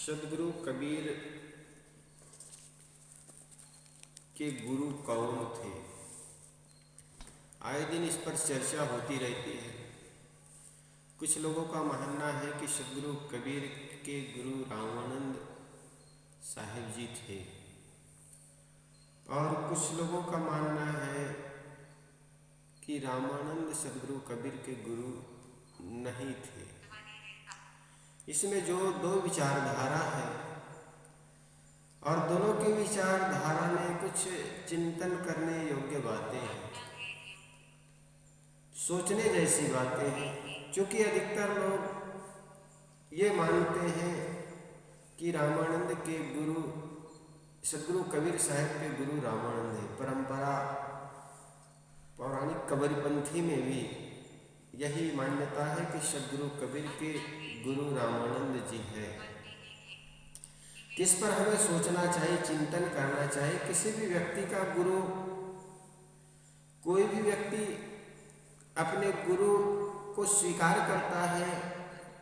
सदगुरु कबीर के गुरु कौन थे? आए दिन इस पर चर्चा होती रहती है। कुछ लोगों का मानना है कि सदगुरु कबीर के गुरु रामानंद साहिब जी थे और कुछ लोगों का मानना है कि रामानंद सदगुरु कबीर के गुरु नहीं थे। इसमें जो दो विचारधारा है और दोनों की विचारधारा में कुछ चिंतन करने योग्य बातें हैं, सोचने जैसी बातें हैं। क्योंकि अधिकतर लोग ये मानते हैं कि रामानंद के गुरु सदगुरु कबीर साहब के गुरु रामानंद है। परंपरा पौराणिक कबीरपंथी में भी यही मान्यता है कि सदगुरु कबीर के गुरु रामानंद जी है। किस पर हमें सोचना चाहिए, चिंतन करना चाहिए। किसी भी व्यक्ति का गुरु, कोई भी व्यक्ति अपने गुरु को स्वीकार करता है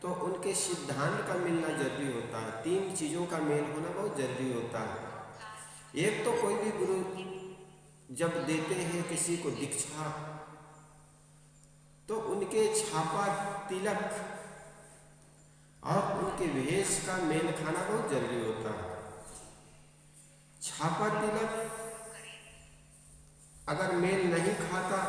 तो उनके सिद्धांत का मिलना जरूरी होता है। तीन चीज़ों का मेल होना बहुत जरूरी होता है। एक तो कोई भी गुरु जब देते हैं किसी को दीक्षा तो उनके छापा तिलक और उनके वेश का मेल खाना बहुत जरूरी होता है। छापा तिलक अगर मेल नहीं खाता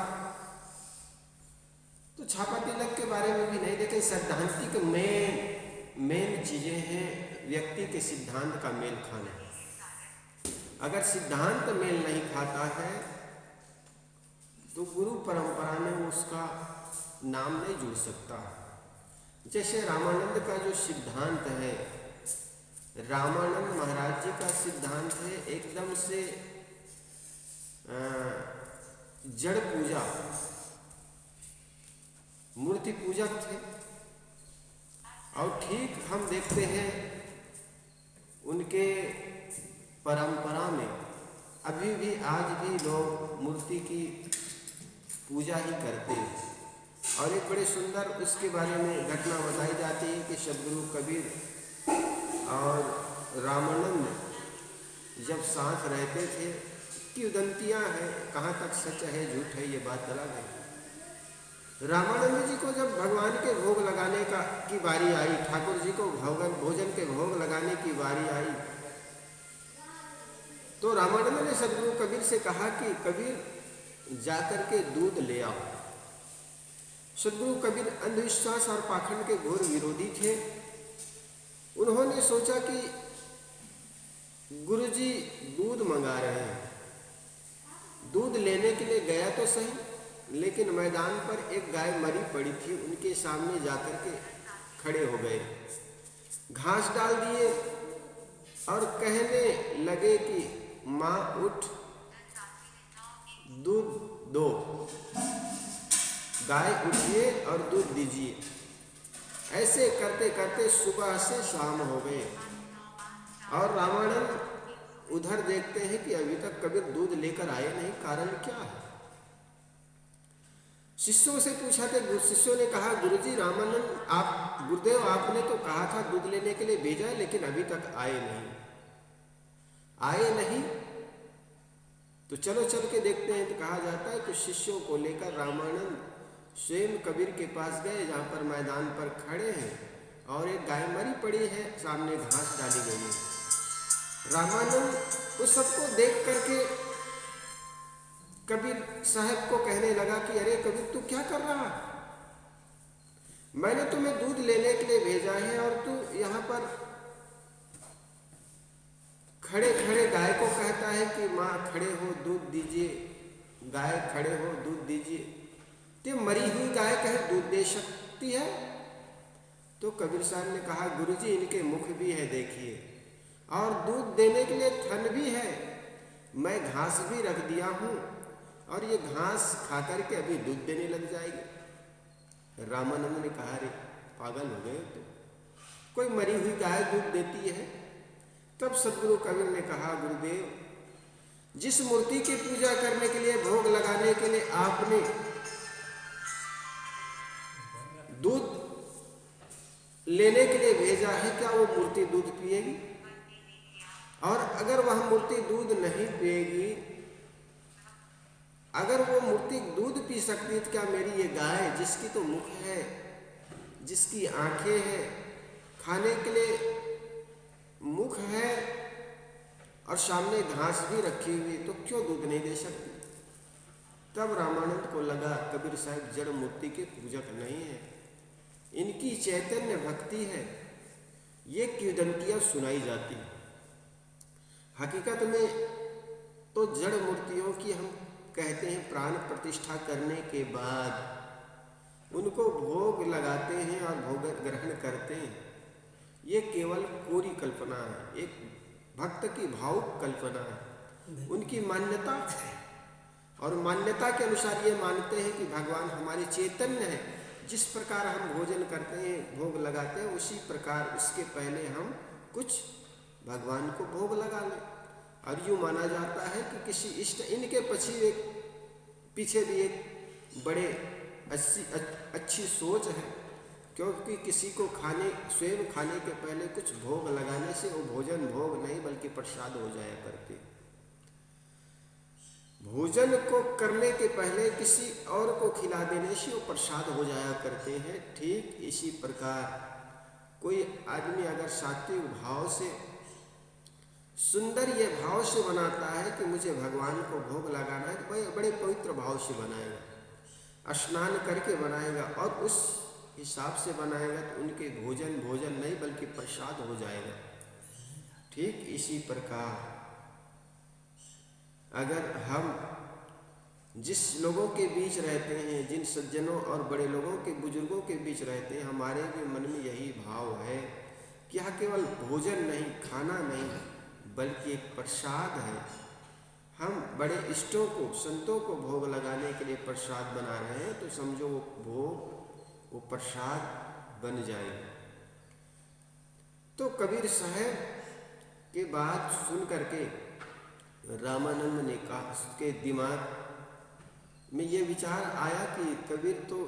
तो छापा तिलक के बारे में भी नहीं देखें। सैद्धांतिक मेन चीजें हैं व्यक्ति के सिद्धांत का मेल खाना। अगर सिद्धांत मेल नहीं खाता है तो गुरु परंपरा में उसका नाम नहीं जुड़ सकता। जैसे रामानंद का जो सिद्धांत है, रामानंद महाराज जी का सिद्धांत है एकदम से जड़ पूजा, मूर्ति पूजक थे। और ठीक हम देखते हैं उनके परंपरा में अभी भी आज भी लोग मूर्ति की पूजा ही करते हैं। और एक बड़े सुंदर उसके बारे में घटना बताई जाती है कि सदगुरु कबीर और रामानंद जब साथ रहते थे, की उदंतियाँ हैं, कहाँ तक सच है झूठ है ये बात अलग है। रामानंद जी को जब भगवान के भोग लगाने की बारी आई, ठाकुर जी को भोजन के भोग लगाने की बारी आई, तो रामानंद ने सदगुरु कबीर से कहा कि कबीर जाकर के दूध ले आओ। सदगुरु कबीर अंधविश्वास और पाखंड के घोर विरोधी थे। उन्होंने सोचा कि गुरुजी दूध मंगा रहे हैं, दूध लेने के लिए गया तो सही, लेकिन मैदान पर एक गाय मरी पड़ी थी, उनके सामने जाकर के खड़े हो गए, घास डाल दिए और कहने लगे कि माँ उठ दूध दो, गाय उठिए और दूध दीजिए। ऐसे करते करते सुबह से शाम हो गए और रामानंद उधर देखते हैं कि अभी तक कबीर दूध लेकर आए नहीं, कारण क्या है। शिष्यों से पूछा तो शिष्यों ने कहा, गुरुजी रामानंद आप गुरुदेव आपने तो कहा था दूध लेने के लिए भेजा, लेकिन अभी तक आए नहीं। तो चलो चल के देखते हैं। तो कहा जाता है कि शिष्यों को लेकर रामानंद स्वयं कबीर के पास गए, जहाँ पर मैदान पर खड़े हैं और एक गाय मरी पड़ी है, सामने घास डाली गई है। रामानंद उस सबको देख करके कबीर साहब को कहने लगा कि अरे कबीर तू क्या कर रहा है, मैंने तुम्हें दूध लेने के लिए भेजा है और तू यहाँ पर खड़े खड़े गाय को कहता है कि माँ खड़े हो दूध दीजिए, गाय खड़े हो दूध दीजिए। तो मरी हुई गाय कहे दूध दे सकती है? तो कबीर साहब ने कहा, गुरुजी इनके मुख भी है देखिए, और दूध देने के लिए थन भी है, मैं घास भी रख दिया हूँ और ये घास खा करके अभी दूध देने लग जाएगी। रामानंद ने कहा, अरे पागल हो गए तो, कोई मरी हुई गाय दूध देती है? तब सदगुरु कबीर ने कहा, गुरुदेव जिस मूर्ति की पूजा करने के लिए, भोग लगाने के लिए आपने दूध लेने के लिए भेजा है, क्या वो मूर्ति दूध पिएगी? और अगर वह मूर्ति दूध नहीं पिएगी, अगर वो मूर्ति दूध पी सकती है, तो क्या मेरी ये गाय, जिसकी तो मुख है, जिसकी आंखें हैं, खाने के लिए मुख है और सामने घास भी रखी हुई, तो क्यों दूध नहीं दे सकती? तब रामानंद को लगा कबीर साहब जड़ मूर्ति के पूजक नहीं है, इनकी चैतन्य भक्ति है, ये किंवदंतियां सुनाई जाती। हकीकत में तो जड़ मूर्तियों की हम कहते हैं प्राण प्रतिष्ठा करने के बाद उनको भोग लगाते हैं और भोग ग्रहण करते हैं, ये केवल कोरी कल्पना है, एक भक्त की भावुक कल्पना है, उनकी मान्यता है। और मान्यता के अनुसार ये मानते हैं कि भगवान हमारे चैतन्य है, जिस प्रकार हम भोजन करते हैं, भोग लगाते हैं, उसी प्रकार उसके पहले हम कुछ भगवान को भोग लगा लें। और यूँ माना जाता है कि किसी इष्ट, इनके पीछे भी एक बड़े अच्छी सोच है, क्योंकि किसी को स्वयं खाने के पहले कुछ भोग लगाने से वो भोजन भोग नहीं बल्कि प्रसाद हो जाया करते। भोजन को करने के पहले किसी और को खिला देने से वो प्रसाद हो जाया करते हैं। ठीक इसी प्रकार कोई आदमी अगर सात्विक भाव से, सुंदर ये भाव से बनाता है कि मुझे भगवान को भोग लगाना है, तो बड़े पवित्र भाव से बनाएगा, स्नान करके बनाएगा और उस हिसाब से बनाएगा, तो उनके भोजन नहीं बल्कि प्रसाद हो जाएगा। ठीक इसी प्रकार अगर हम जिस लोगों के बीच रहते हैं, जिन सज्जनों और बड़े लोगों के, बुजुर्गों के बीच रहते हैं, हमारे भी मन में यही भाव है कि यह केवल भोजन नहीं, खाना नहीं, बल्कि एक प्रसाद है। हम बड़े इष्टों को, संतों को भोग लगाने के लिए प्रसाद बना रहे हैं, तो समझो वो भोग, वो प्रसाद बन जाएगा। तो कबीर साहब के बात सुन करके रामानंद ने कहा, उसके दिमाग में ये विचार आया कि कबीर तो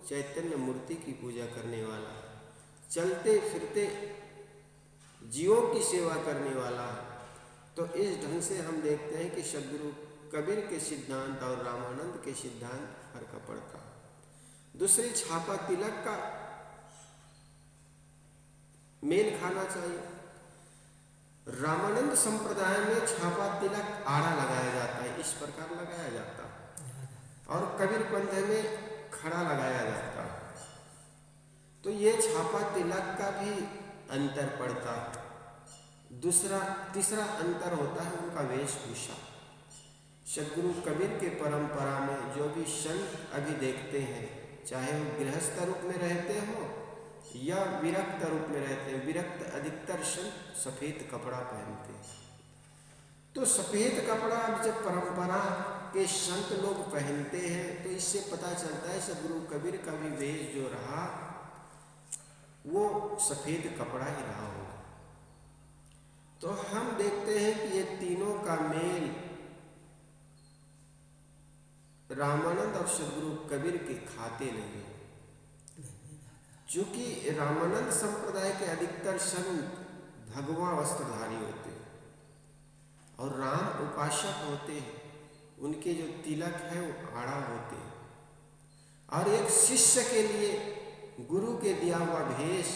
चैतन्य मूर्ति की पूजा करने वाला, चलते फिरते जीवों की सेवा करने वाला है। तो इस ढंग से हम देखते हैं कि सद्गुरु कबीर के सिद्धांत और रामानंद के सिद्धांत फर्क पड़ता। दूसरी, छापा तिलक का मेल खाना चाहिए। रामानंद संप्रदाय में छापा तिलक आड़ा लगाया जाता है, इस प्रकार लगाया जाता है, और कबीर पंथ में खड़ा लगाया जाता है। तो ये छापा तिलक का भी अंतर पड़ता है। तीसरा अंतर होता है उनका वेशभूषा। सद्गुरु कबीर के परंपरा में जो भी संत अभी देखते हैं, चाहे वो गृहस्थ रूप में रहते हो या विरक्त रूप में रहते हैं, विरक्त अधिकतर संत सफ़ेद कपड़ा पहनते हैं। तो सफ़ेद कपड़ा जब परंपरा के संत लोग पहनते हैं, तो इससे पता चलता है सद्गुरु कबीर का भी वेश जो रहा वो सफ़ेद कपड़ा ही रहा होगा। तो हम देखते हैं कि ये तीनों का मेल रामानंद और सद्गुरु कबीर के खाते नहीं। चूंकि रामानंद संप्रदाय के अधिकतर संत भगवा वस्त्रधारी होते हैं और राम उपासक होते हैं, उनके जो तिलक है वो आड़ा होते हैं। और एक शिष्य के लिए गुरु के दिया हुआ भेष,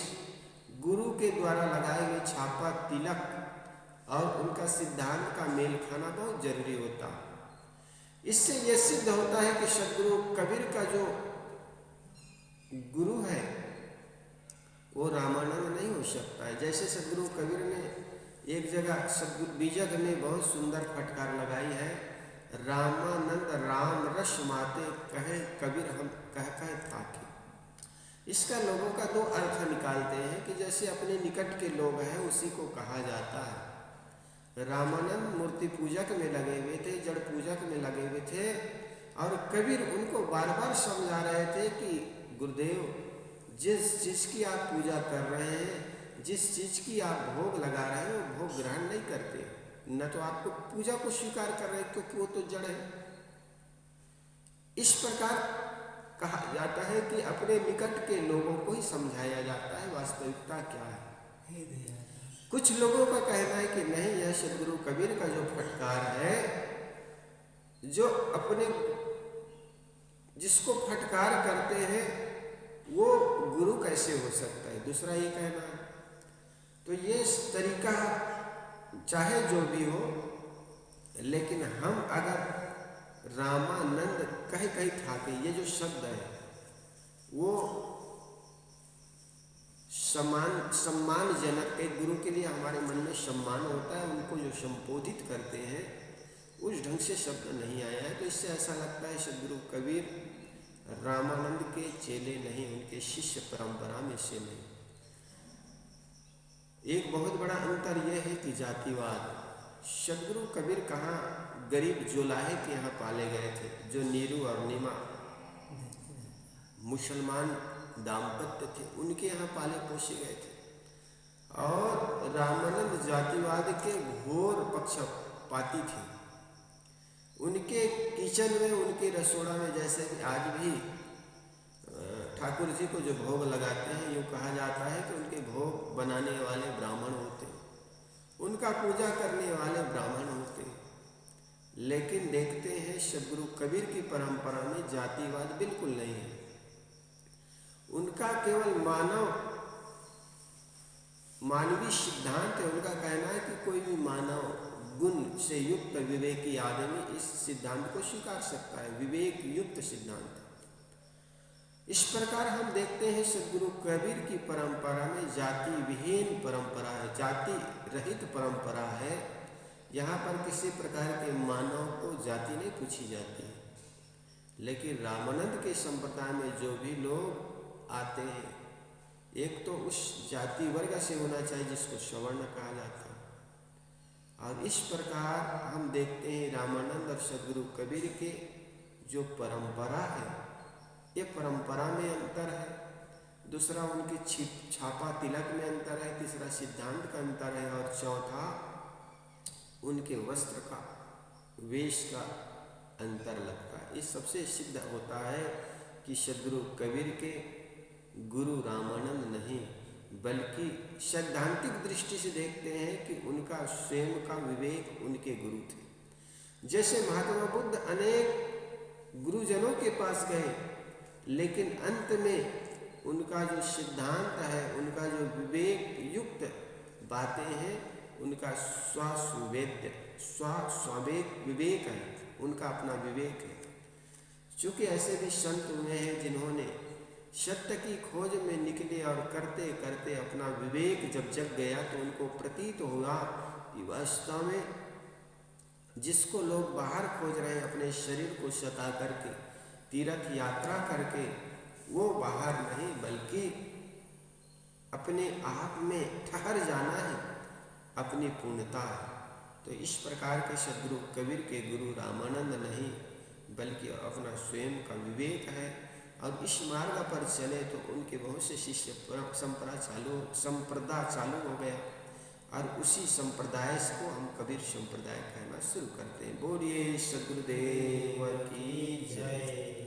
गुरु के द्वारा लगाए हुए छापा तिलक और उनका सिद्धांत का मेल खाना बहुत जरूरी होता है। इससे यह सिद्ध होता है कि सद्गुरु कबीर का जो गुरु है वो रामानंद नहीं हो सकता है। जैसे सद्गुरु कबीर ने एक जगह सद्गुरु बीजक में बहुत सुंदर फटकार लगाई है, रामानंद राम रस माते कहे कबीर हम कह थाके। इसका लोगों का दो अर्थ निकालते हैं कि जैसे अपने निकट के लोग हैं उसी को कहा जाता है। रामानंद मूर्ति पूजक में लगे हुए थे, जड़ पूजक में लगे हुए थे, और कबीर उनको बार बार समझा रहे थे कि गुरुदेव, जिस चीज़ की आप पूजा कर रहे हैं, जिस चीज़ की आप भोग लगा रहे हैं, वो भोग ग्रहण नहीं करते, न तो आपको पूजा को स्वीकार कर रहे हैं, क्योंकि वो तो जड़ है। इस प्रकार कहा जाता है कि अपने निकट के लोगों को ही समझाया जाता है वास्तविकता क्या है। कुछ लोगों का कहना है कि नहीं, यह सदगुरु कबीर का जो फटकार है, जो अपने जिसको फटकार करते हैं वो गुरु कैसे हो सकता है, दूसरा ये कहना है। तो ये तरीका चाहे जो भी हो, लेकिन हम अगर रामानंद कहीं था कि ये जो शब्द है वो सम्मानजनक, एक गुरु के लिए हमारे मन में सम्मान होता है, उनको जो संबोधित करते हैं उस ढंग से शब्द नहीं आया है। तो इससे ऐसा लगता है सदगुरु कबीर रामानंद के चेले नहीं, उनके शिष्य परंपरा में से नहीं। एक बहुत बड़ा अंतर यह है कि जातिवाद, सदगुरु कबीर कहाँ गरीब जोलाहे के यहाँ पाले गए थे, जो नीरू और नीमा मुसलमान दाम्पत्य थे, उनके यहाँ पाले पोसे गए थे। और रामानंद जातिवाद के घोर पक्षपाती थे। उनके किचन में, उनके रसोड़ा में, जैसे कि आज भी ठाकुर जी को जो भोग लगाते हैं, यूँ कहा जाता है कि उनके भोग बनाने वाले ब्राह्मण होते, उनका पूजा करने वाले ब्राह्मण होते। लेकिन देखते हैं सदगुरु कबीर की परंपरा में जातिवाद बिल्कुल नहीं है। उनका केवल मानवीय सिद्धांत है। उनका कहना है कि कोई भी मानव गुण से युक्त विवेकी आदमी इस सिद्धांत को स्वीकार सकता है, विवेक युक्त सिद्धांत। इस प्रकार हम देखते हैं सदगुरु कबीर की परंपरा में जाति विहीन परंपरा है, जाति रहित परंपरा है। यहाँ पर किसी प्रकार के मानव को जाति नहीं पूछी जाती है। लेकिन रामानंद के संप्रदाय में जो भी लोग आते हैं, एक तो उस जाति वर्ग से होना चाहिए जिसको सवर्ण कहा जाता है। और इस प्रकार हम देखते हैं रामानंद और सदगुरु कबीर के जो परंपरा है, ये परंपरा में अंतर है। दूसरा उनकी छापा तिलक में अंतर है। तीसरा सिद्धांत का अंतर है। और चौथा उनके वस्त्र का, वेश का अंतर लगता है। इस सबसे सिद्ध होता है कि सदगुरु कबीर के गुरु रामानंद नहीं, बल्कि सैद्धांतिक दृष्टि से देखते हैं कि उनका स्वयं का विवेक उनके गुरु थे। जैसे महात्मा बुद्ध अनेक गुरुजनों के पास गए, लेकिन अंत में उनका जो सिद्धांत है, उनका जो विवेक युक्त बातें हैं, उनका स्वावेक विवेक है, उनका अपना विवेक है। चूँकि ऐसे भी संत हुए हैं जिन्होंने सत्य की खोज में निकले और करते करते अपना विवेक जब जग गया तो उनको प्रतीत हुआ कि वास्तव में जिसको लोग बाहर खोज रहे हैं, अपने शरीर को सता करके, तीर्थ यात्रा करके, वो बाहर नहीं बल्कि अपने आप में ठहर जाना है, अपनी पूर्णता है। तो इस प्रकार के सदगुरु कबीर के गुरु रामानंद नहीं, बल्कि अपना स्वयं का विवेक है। और इस मार्ग पर चले तो उनके बहुत से शिष्य संप्रदाय चालू हो गया। और उसी संप्रदाय को हम कबीर संप्रदाय कहना शुरू करते हैं। बोलिए सद्गुरुदेव की जय।